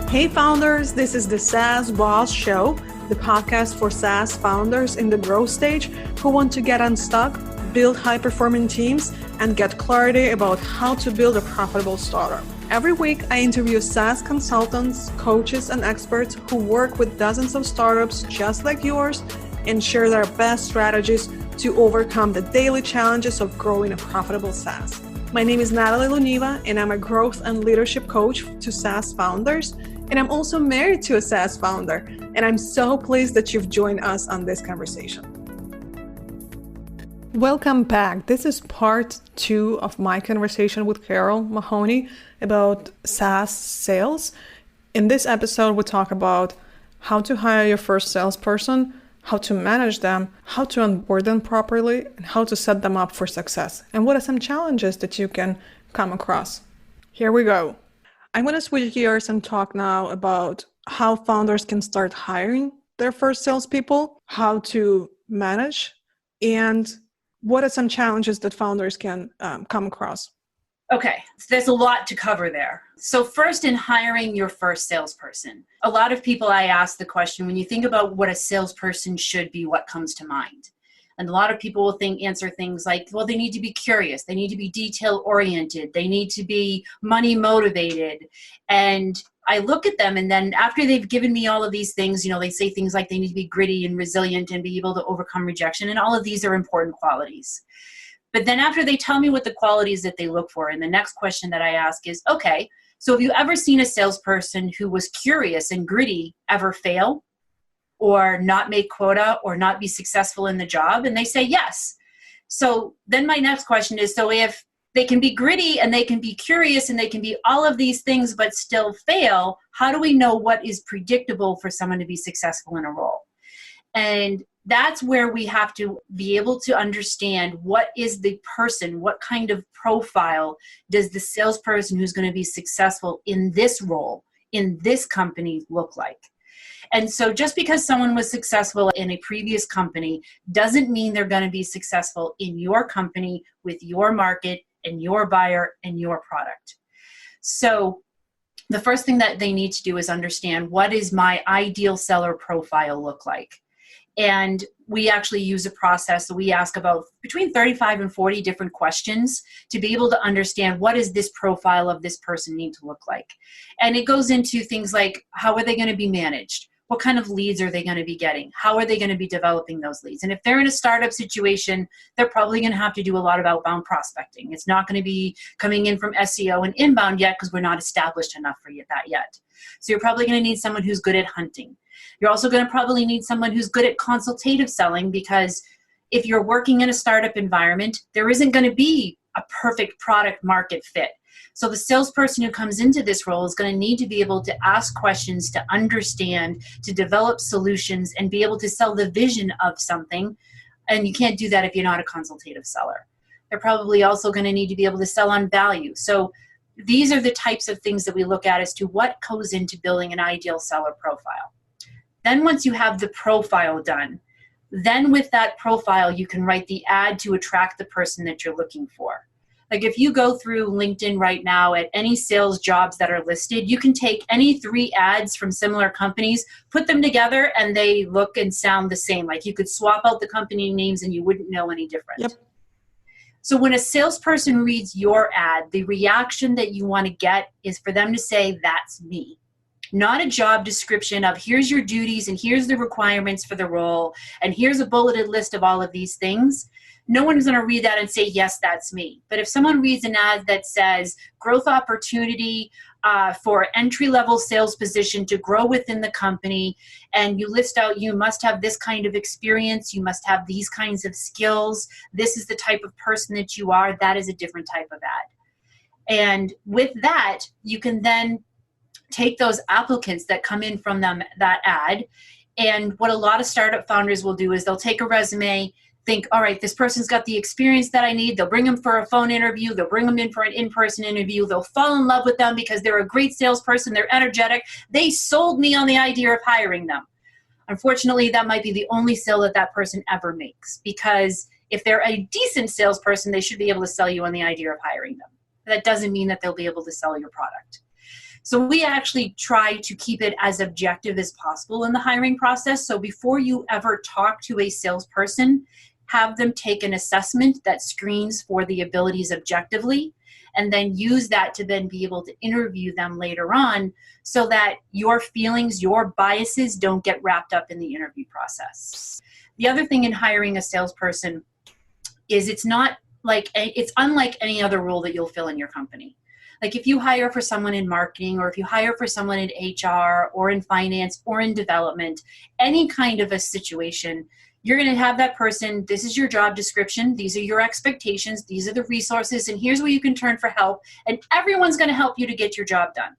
Hey founders, this is the SaaS Boss Show, the podcast for SaaS founders in the growth stage who want to get unstuck, build high-performing teams, and get clarity about how to build a profitable startup. Every week, I interview SaaS consultants, coaches, and experts who work with dozens of startups just like yours and share their best strategies to overcome the daily challenges of growing a profitable SaaS. My name is Natalie Luniva, and I'm a growth and leadership coach to SaaS founders. And I'm also married to a SaaS founder, and I'm so pleased that you've joined us on this conversation. Welcome back. This is part 2 of my conversation with Carole Mahoney about SaaS sales. In this episode, we talk about how to hire your first salesperson, how to manage them, how to onboard them properly, and how to set them up for success, and what are some challenges that you can come across. Here we go. I want to switch gears and talk now about how founders can start hiring their first salespeople, how to manage, and what are some challenges that founders can come across. Okay, so there's a lot to cover there. So first, in hiring your first salesperson, a lot of people I ask the question, when you think about what a salesperson should be, what comes to mind? And a lot of people will answer things like, well, they need to be curious. They need to be detail oriented. They need to be money motivated. And I look at them, and then after they've given me all of these things, they say things like they need to be gritty and resilient and be able to overcome rejection. And all of these are important qualities. But then after they tell me what the qualities that they look for, and the next question that I ask is, okay, so have you ever seen a salesperson who was curious and gritty ever fail? Or not make quota, or not be successful in the job? And they say yes. So then my next question is, so if they can be gritty and they can be curious and they can be all of these things but still fail, how do we know what is predictable for someone to be successful in a role? And that's where we have to be able to understand what is the person, what kind of profile does the salesperson who's going to be successful in this role, in this company look like? And so just because someone was successful in a previous company doesn't mean they're going to be successful in your company with your market and your buyer and your product. So the first thing that they need to do is understand, what is my ideal seller profile look like? And we actually use a process that we ask about between 35 and 40 different questions to be able to understand, what does this profile of this person need to look like? And it goes into things like, how are they going to be managed? What kind of leads are they going to be getting? How are they going to be developing those leads? And if they're in a startup situation, they're probably going to have to do a lot of outbound prospecting. It's not going to be coming in from SEO and inbound yet, because we're not established enough for that yet. So you're probably going to need someone who's good at hunting. You're also going to probably need someone who's good at consultative selling, because if you're working in a startup environment, there isn't going to be a perfect product market fit. So the salesperson who comes into this role is going to need to be able to ask questions, to understand, to develop solutions, and be able to sell the vision of something. And you can't do that if you're not a consultative seller. They're probably also going to need to be able to sell on value. So these are the types of things that we look at as to what goes into building an ideal seller profile. Then once you have the profile done, then with that profile, you can write the ad to attract the person that you're looking for. Like if you go through LinkedIn right now at any sales jobs that are listed, you can take any 3 ads from similar companies, put them together, and they look and sound the same. Like you could swap out the company names and you wouldn't know any different. Yep. So when a salesperson reads your ad, the reaction that you want to get is for them to say, that's me. Not a job description of, here's your duties and here's the requirements for the role and here's a bulleted list of all of these things. No one's going to read that and say, yes, that's me. But if someone reads an ad that says growth opportunity for entry-level sales position to grow within the company, and you list out, you must have this kind of experience, you must have these kinds of skills, this is the type of person that you are, that is a different type of ad. And with that, you can then take those applicants that come in from that ad, and what a lot of startup founders will do is they'll take a resume, think, all right, this person's got the experience that I need. They'll bring them for a phone interview. They'll bring them in for an in-person interview. They'll fall in love with them because they're a great salesperson. They're energetic. They sold me on the idea of hiring them. Unfortunately, that might be the only sale that that person ever makes, because if they're a decent salesperson, they should be able to sell you on the idea of hiring them. That doesn't mean that they'll be able to sell your product. So we actually try to keep it as objective as possible in the hiring process. So before you ever talk to a salesperson, have them take an assessment that screens for the abilities objectively, and then use that to then be able to interview them later on so that your feelings, your biases don't get wrapped up in the interview process. The other thing in hiring a salesperson is it's unlike any other role that you'll fill in your company. Like if you hire for someone in marketing, or if you hire for someone in HR or in finance or in development, any kind of a situation, you're going to have that person, this is your job description, these are your expectations, these are the resources, and here's where you can turn for help, and everyone's going to help you to get your job done.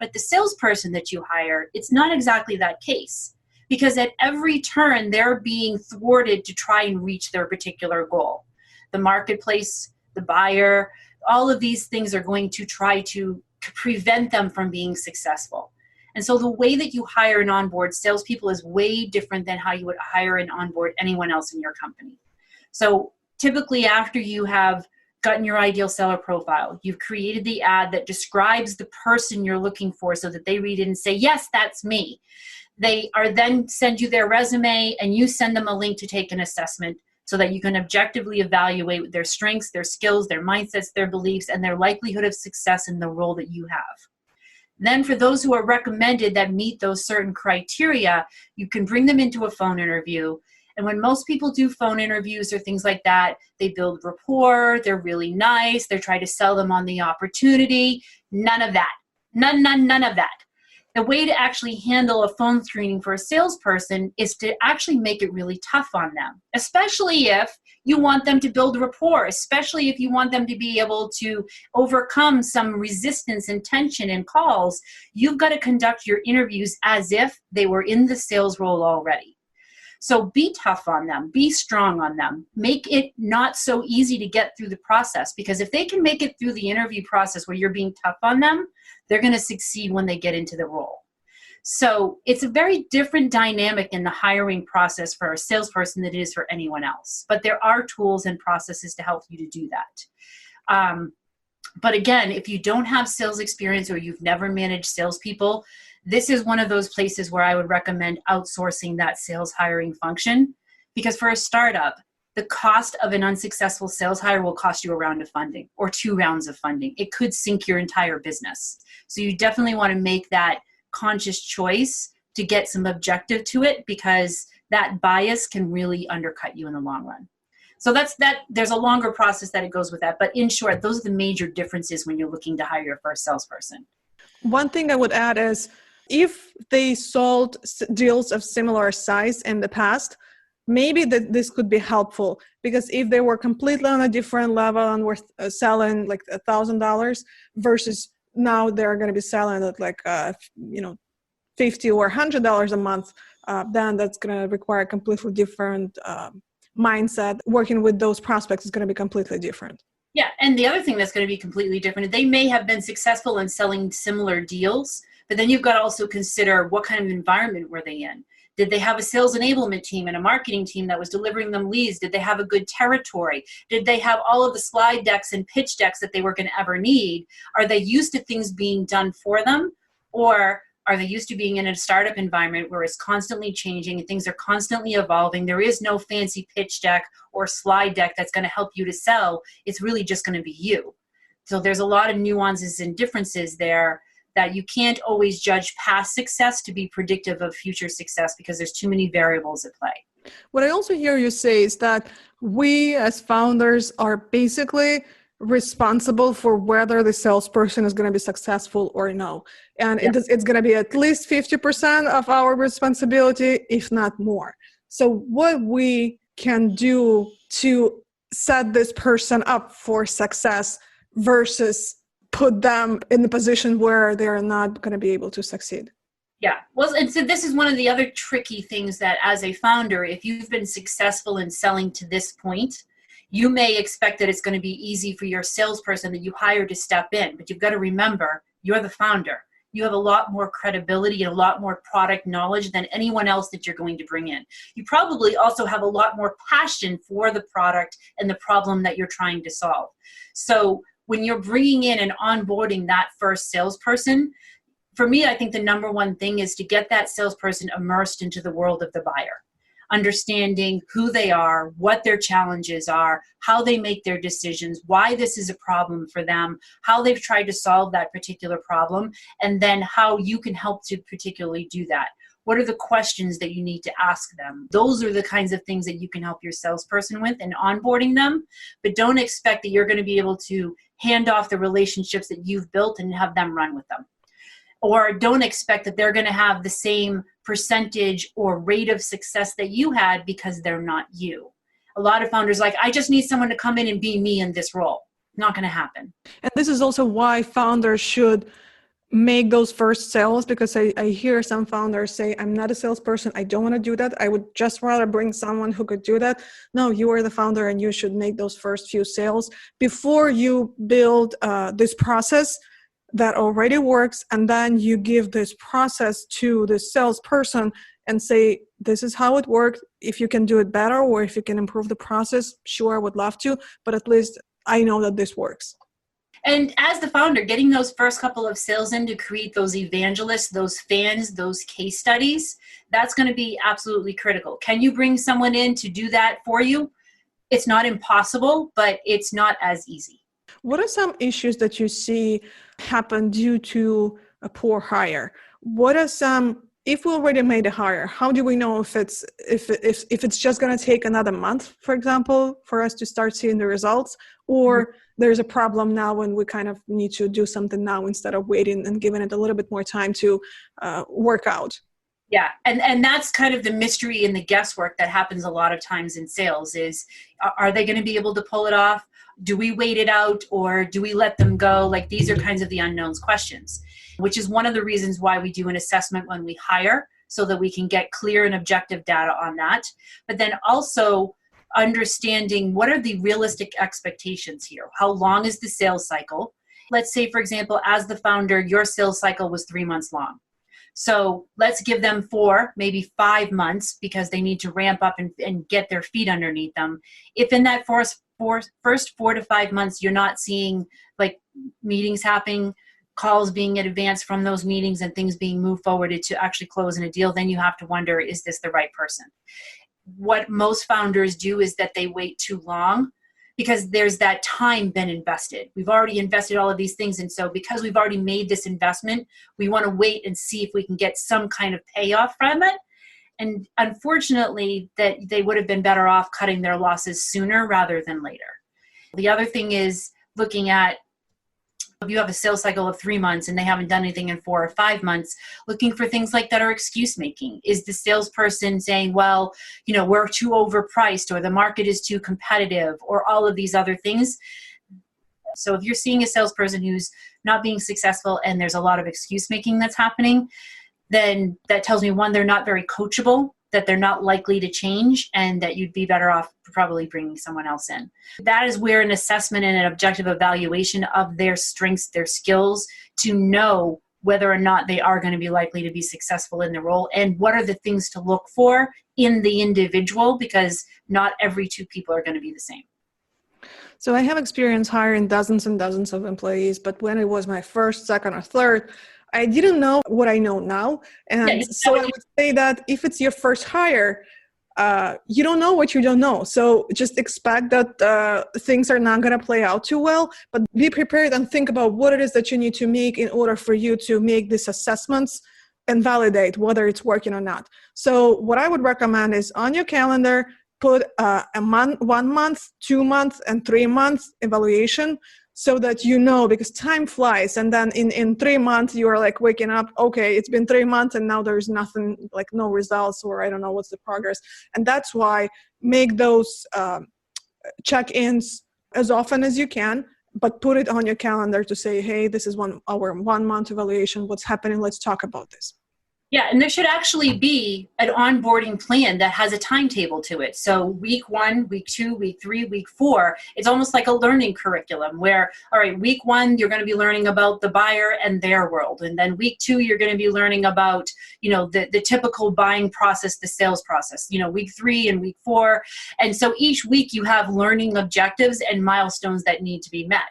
But the salesperson that you hire, it's not exactly that case, because at every turn, they're being thwarted to try and reach their particular goal. The marketplace, the buyer, all of these things are going to try to prevent them from being successful. And so the way that you hire and onboard salespeople is way different than how you would hire and onboard anyone else in your company. So typically after you have gotten your ideal seller profile, you've created the ad that describes the person you're looking for so that they read it and say, yes, that's me. They are then send you their resume, and you send them a link to take an assessment so that you can objectively evaluate their strengths, their skills, their mindsets, their beliefs, and their likelihood of success in the role that you have. Then for those who are recommended that meet those certain criteria, you can bring them into a phone interview. And when most people do phone interviews or things like that, they build rapport, they're really nice, they're trying to sell them on the opportunity. None of that. None of that. The way to actually handle a phone screening for a salesperson is to actually make it really tough on them, especially if you want them to build rapport, especially if you want them to be able to overcome some resistance and tension in calls. You've got to conduct your interviews as if they were in the sales role already. So be tough on them, be strong on them, make it not so easy to get through the process, because if they can make it through the interview process where you're being tough on them, they're going to succeed when they get into the role. So it's a very different dynamic in the hiring process for a salesperson than it is for anyone else. But there are tools and processes to help you to do that. But again, if you don't have sales experience or you've never managed salespeople, this is one of those places where I would recommend outsourcing that sales hiring function, because for a startup, the cost of an unsuccessful sales hire will cost you a round of funding or 2 rounds of funding. It could sink your entire business. So you definitely want to make that conscious choice to get some objective to it, because that bias can really undercut you in the long run. So that's that. There's a longer process that it goes with that. But in short, those are the major differences when you're looking to hire your first salesperson. One thing I would add is, if they sold deals of similar size in the past, maybe this could be helpful, because if they were completely on a different level and were selling like $1,000 versus now they're going to be selling at like $50 or $100 a month, then that's going to require a completely different mindset. Working with those prospects is going to be completely different. Yeah, and the other thing that's going to be completely different, they may have been successful in selling similar deals, but then you've got to also consider what kind of environment were they in. Did they have a sales enablement team and a marketing team that was delivering them leads? Did they have a good territory? Did they have all of the slide decks and pitch decks that they were going to ever need? Are they used to things being done for them? Or are they used to being in a startup environment where it's constantly changing and things are constantly evolving? There is no fancy pitch deck or slide deck that's going to help you to sell. It's really just going to be you. So there's a lot of nuances and differences there that you can't always judge past success to be predictive of future success, because there's too many variables at play. What I also hear you say is that we as founders are basically responsible for whether the salesperson is going to be successful or no. And it's going to be at least 50% of our responsibility, if not more. So what we can do to set this person up for success versus put them in the position where they're not going to be able to succeed. Yeah. Well, and so this is one of the other tricky things that as a founder, if you've been successful in selling to this point, you may expect that it's going to be easy for your salesperson that you hire to step in. But you've got to remember, you're the founder. You have a lot more credibility and a lot more product knowledge than anyone else that you're going to bring in. You probably also have a lot more passion for the product and the problem that you're trying to solve. So when you're bringing in and onboarding that first salesperson, for me, I think the number one thing is to get that salesperson immersed into the world of the buyer, understanding who they are, what their challenges are, how they make their decisions, why this is a problem for them, how they've tried to solve that particular problem, and then how you can help to particularly do that. What are the questions that you need to ask them? Those are the kinds of things that you can help your salesperson with in onboarding them, but don't expect that you're going to be able to hand off the relationships that you've built and have them run with them. Or don't expect that they're going to have the same percentage or rate of success that you had, because they're not you. A lot of founders are like, I just need someone to come in and be me in this role. Not going to happen. And this is also why founders should make those first sales, because I hear some founders say, I'm not a salesperson. I don't want to do that. I would just rather bring someone who could do that. No, you are the founder and you should make those first few sales before you build this process that already works, and then you give this process to the salesperson and say, this is how it worked. If you can do it better or if you can improve the process, sure, I would love to, but at least I know that this works. And as the founder, getting those first couple of sales in to create those evangelists, those fans, those case studies, that's going to be absolutely critical. Can you bring someone in to do that for you? It's not impossible, but it's not as easy. What are some issues that you see happen due to a poor hire? What are some, if we already made a hire, how do we know if it's just going to take another month, for example, for us to start seeing the results, or there's a problem now and we kind of need to do something now instead of waiting and giving it a little bit more time to work out? Yeah, and that's kind of the mystery and the guesswork that happens a lot of times in sales is, are they going to be able to pull it off? Do we wait it out or do we let them go? Like, these are kinds of the unknowns questions, which is one of the reasons why we do an assessment when we hire, so that we can get clear and objective data on that. But then also understanding, what are the realistic expectations here? How long is the sales cycle? Let's say, for example, as the founder, your sales cycle was 3 months long. So let's give them 4, maybe 5 months, because they need to ramp up and get their feet underneath them. If in that first 4 to 5 months, you're not seeing like meetings happening, calls being advanced from those meetings and things being moved forward to actually close in a deal, then you have to wonder, is this the right person? What most founders do is that they wait too long, because there's that time been invested. We've already invested all of these things. And so because we've already made this investment, we want to wait and see if we can get some kind of payoff from it. And unfortunately, that they would have been better off cutting their losses sooner rather than later. The other thing is looking at, if you have a sales cycle of 3 months and they haven't done anything in 4 or 5 months, looking for things like that are excuse making. Is the salesperson saying, well, we're too overpriced, or the market is too competitive, or all of these other things? So if you're seeing a salesperson who's not being successful and there's a lot of excuse making that's happening, then that tells me, one, they're not very coachable, that they're not likely to change, and that you'd be better off probably bringing someone else in. That is where an assessment and an objective evaluation of their strengths, their skills, to know whether or not they are going to be likely to be successful in the role, and what are the things to look for in the individual, because not every 2 people are going to be the same. So I have experience hiring dozens and dozens of employees, but when it was my first, second, or third, I didn't know what I know now. And so I would say that if it's your first hire, you don't know what you don't know. So just expect that things are not going to play out too well, but be prepared and think about what it is that you need to make in order for you to make these assessments and validate whether it's working or not. So what I would recommend is, on your calendar, put a month, 1 month, 2 months, and 3 months evaluation, so that because time flies. And then in 3 months, you are like waking up, okay, it's been 3 months and now there's nothing, like no results, or I don't know what's the progress. And that's why make those check-ins as often as you can, but put it on your calendar to say, hey, this is our 1 month evaluation. What's happening? Let's talk about this. Yeah, and there should actually be an onboarding plan that has a timetable to it. So week 1, week 2, week 3, week 4, it's almost like a learning curriculum where, all right, week 1, you're going to be learning about the buyer and their world. And then week 2, you're going to be learning about, the typical buying process, the sales process, week 3 and week 4. And so each week you have learning objectives and milestones that need to be met.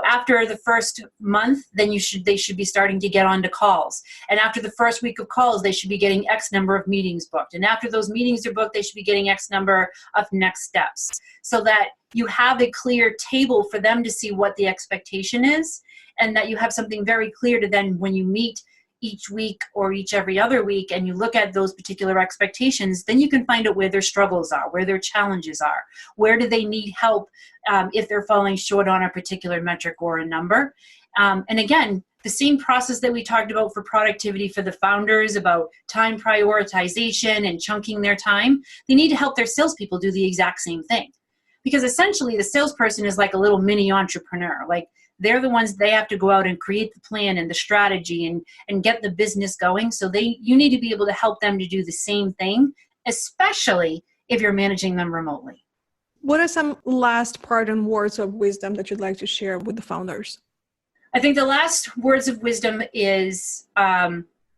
After the first month, then they should be starting to get onto calls. And after the first week of calls, they should be getting X number of meetings booked. And after those meetings are booked, they should be getting X number of next steps, so that you have a clear table for them to see what the expectation is, and that you have something very clear to then when you meet each week or each every other week and you look at those particular expectations, then you can find out where their struggles are, where their challenges are, where do they need help if they're falling short on a particular metric or a number. And again, the same process that we talked about for productivity for the founders, about time prioritization and chunking their time, they need to help their salespeople do the exact same thing. Because essentially the salesperson is like a little mini entrepreneur. Like, they're the ones, they have to go out and create the plan and the strategy and get the business going. So you need to be able to help them to do the same thing, especially if you're managing them remotely. What are some last parting words of wisdom that you'd like to share with the founders? I think the last words of wisdom is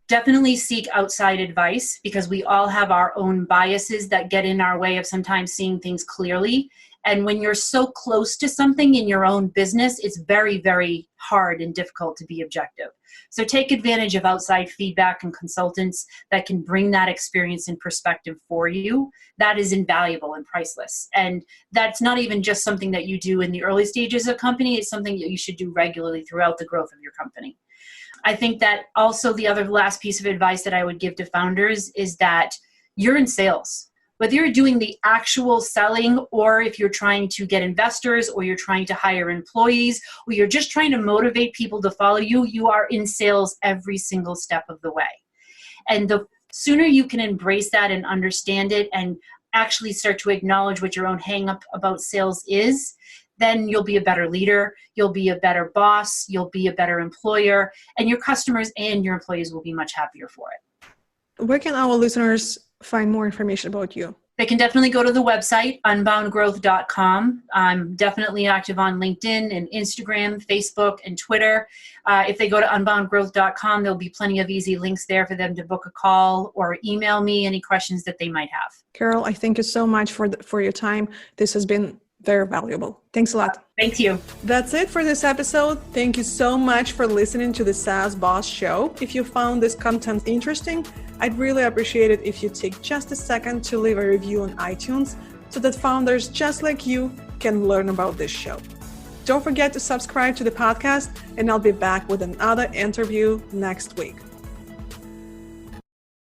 definitely seek outside advice, because we all have our own biases that get in our way of sometimes seeing things clearly. And when you're so close to something in your own business, it's very, very hard and difficult to be objective. So take advantage of outside feedback and consultants that can bring that experience and perspective for you. That is invaluable and priceless. And that's not even just something that you do in the early stages of a company. It's something that you should do regularly throughout the growth of your company. I think that also the other last piece of advice that I would give to founders is that you're in sales. Whether you're doing the actual selling, or if you're trying to get investors, or you're trying to hire employees, or you're just trying to motivate people to follow you, you are in sales every single step of the way. And the sooner you can embrace that and understand it and actually start to acknowledge what your own hang up about sales is, then you'll be a better leader, you'll be a better boss, you'll be a better employer, and your customers and your employees will be much happier for it. Where can our listeners find more information about you? They can definitely go to the website, unboundgrowth.com. I'm definitely active on LinkedIn and Instagram, Facebook, and Twitter. If they go to unboundgrowth.com, there'll be plenty of easy links there for them to book a call or email me any questions that they might have. Carole, I thank you so much for your time. This has been very valuable. Thanks a lot. Thank you. That's it for this episode. Thank you so much for listening to the SaaS Boss Show. If you found this content interesting, I'd really appreciate it if you take just a second to leave a review on iTunes so that founders just like you can learn about this show. Don't forget to subscribe to the podcast, and I'll be back with another interview next week.